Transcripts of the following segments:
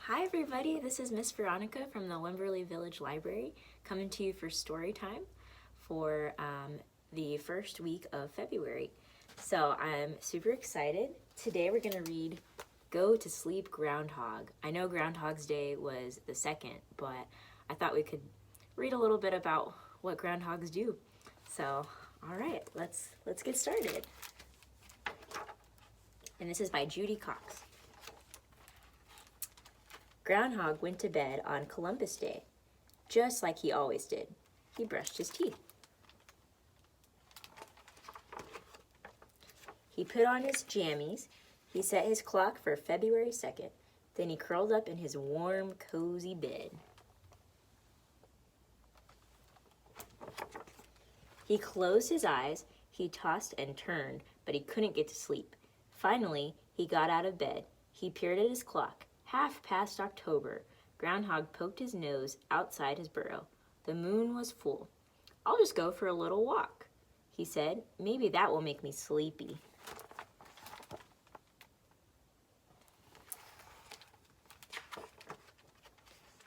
Hi everybody, this is Miss Veronica from the Wimberley Village Library coming to you for story time for the first week of February. So I'm super excited. Today we're going to read Go to Sleep Groundhog. I know Groundhog's Day was the 2nd, but I thought we could read a little bit about what groundhogs do. So, all right, let's get started. And this is by Judy Cox. Groundhog went to bed on Columbus Day, just like he always did. He brushed his teeth. He put on his jammies. He set his clock for February 2nd. Then he curled up in his warm, cozy bed. He closed his eyes. He tossed and turned, but he couldn't get to sleep. Finally, he got out of bed. He peered at his clock. 1/2 October. Groundhog poked his nose outside his burrow. The moon was full. "I'll just go for a little walk," he said. "Maybe that will make me sleepy."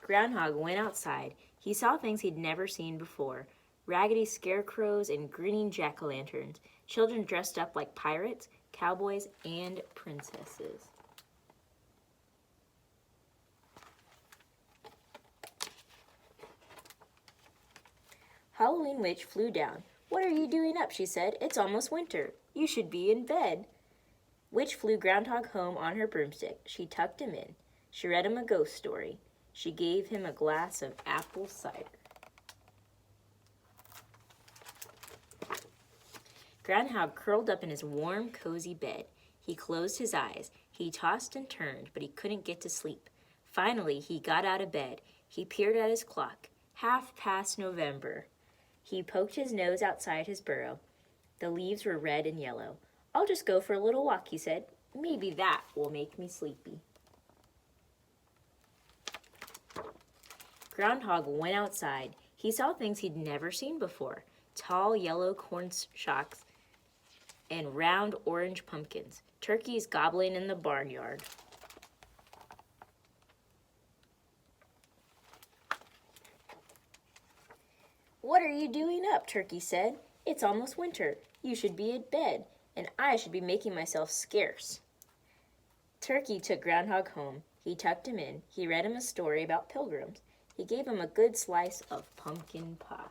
Groundhog went outside. He saw things he'd never seen before. Raggedy scarecrows and grinning jack-o'-lanterns. Children dressed up like pirates, cowboys, and princesses. Halloween Witch flew down. "What are you doing up?" she said. "It's almost winter. You should be in bed." Witch flew Groundhog home on her broomstick. She tucked him in. She read him a ghost story. She gave him a glass of apple cider. Groundhog curled up in his warm, cozy bed. He closed his eyes. He tossed and turned, but he couldn't get to sleep. Finally, he got out of bed. He peered at his clock. 1/2 November. He poked his nose outside his burrow. The leaves were red and yellow. "I'll just go for a little walk," he said. "Maybe that will make me sleepy." Groundhog went outside. He saw things he'd never seen before. Tall yellow corn shocks and round orange pumpkins. Turkeys gobbling in the barnyard. "What are you doing up?" Turkey said. "It's almost winter. You should be in bed, and I should be making myself scarce." Turkey took Groundhog home. He tucked him in. He read him a story about pilgrims. He gave him a good slice of pumpkin pie.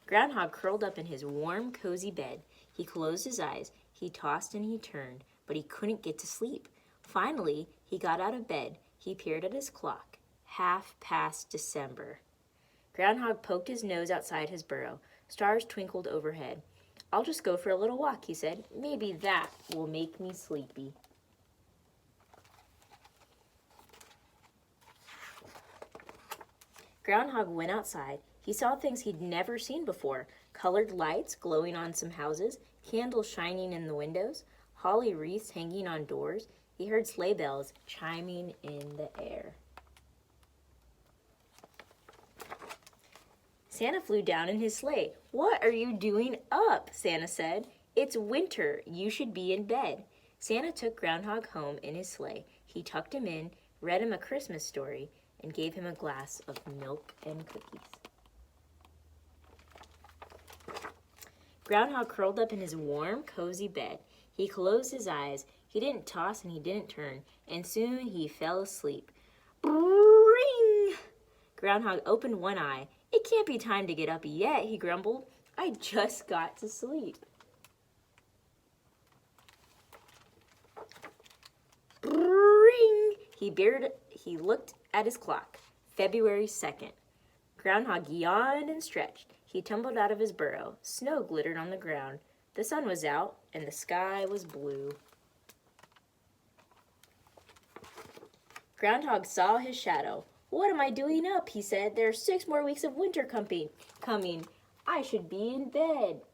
Groundhog curled up in his warm, cozy bed. He closed his eyes. He tossed and he turned, but he couldn't get to sleep. Finally, he got out of bed. He peered at his clock. 1/2 December. Groundhog poked his nose outside his burrow. Stars twinkled overhead. "I'll just go for a little walk," he said. "Maybe that will make me sleepy." Groundhog went outside. He saw things he'd never seen before. Colored lights glowing on some houses, candles shining in the windows, holly wreaths hanging on doors. He heard sleigh bells chiming in the air. Santa flew down in his sleigh. "What are you doing up?" Santa said. "It's winter. You should be in bed." Santa took Groundhog home in his sleigh. He tucked him in, read him a Christmas story, and gave him a glass of milk and cookies. Groundhog curled up in his warm, cozy bed. He closed his eyes. He didn't toss and he didn't turn, and soon he fell asleep. Bring! Groundhog opened one eye. "It can't be time to get up yet," he grumbled. "I just got to sleep." Bring! He looked at his clock. February 2nd. Groundhog yawned and stretched. He tumbled out of his burrow. Snow glittered on the ground. The sun was out, and the sky was blue. Groundhog saw his shadow. "What am I doing up?" he said. "There are 6 more weeks of winter coming. I should be in bed."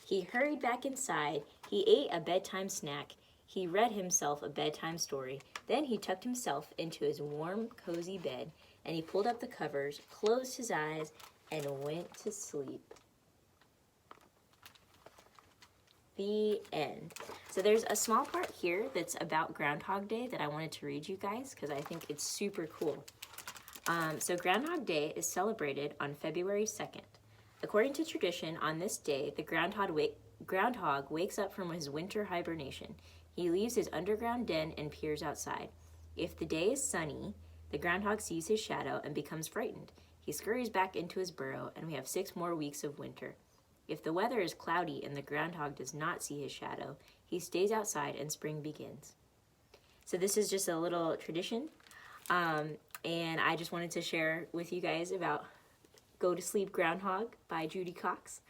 He hurried back inside. He ate a bedtime snack. He read himself a bedtime story. Then he tucked himself into his warm, cozy bed, and he pulled up the covers, closed his eyes, and went to sleep. The end. So there's a small part here that's about Groundhog Day that I wanted to read you guys because I think it's super cool. So Groundhog Day is celebrated on February 2nd. According to tradition, on this day, the groundhog wakes up from his winter hibernation. He leaves his underground den and peers outside. If the day is sunny, the groundhog sees his shadow and becomes frightened. He scurries back into his burrow, and we have 6 more weeks of winter. If the weather is cloudy and the groundhog does not see his shadow, he stays outside and spring begins. So this is just a little tradition, and I just wanted to share with you guys about Go to Sleep Groundhog by Judy Cox.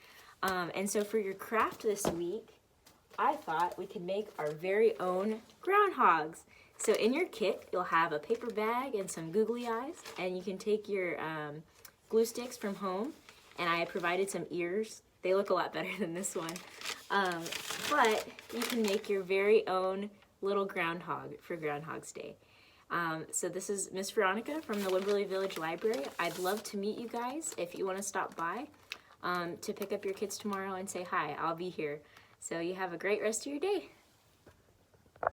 And so for your craft this week, I thought we could make our very own groundhogs. So in your kit, you'll have a paper bag and some googly eyes, and you can take your glue sticks from home, and I provided some ears. They look a lot better than this one. But you can make your very own little groundhog for Groundhog's Day. So this is Ms. Veronica from the Wimberley Village Library. I'd love to meet you guys if you want to stop by to pick up your kits tomorrow and say hi. I'll be here. So you have a great rest of your day.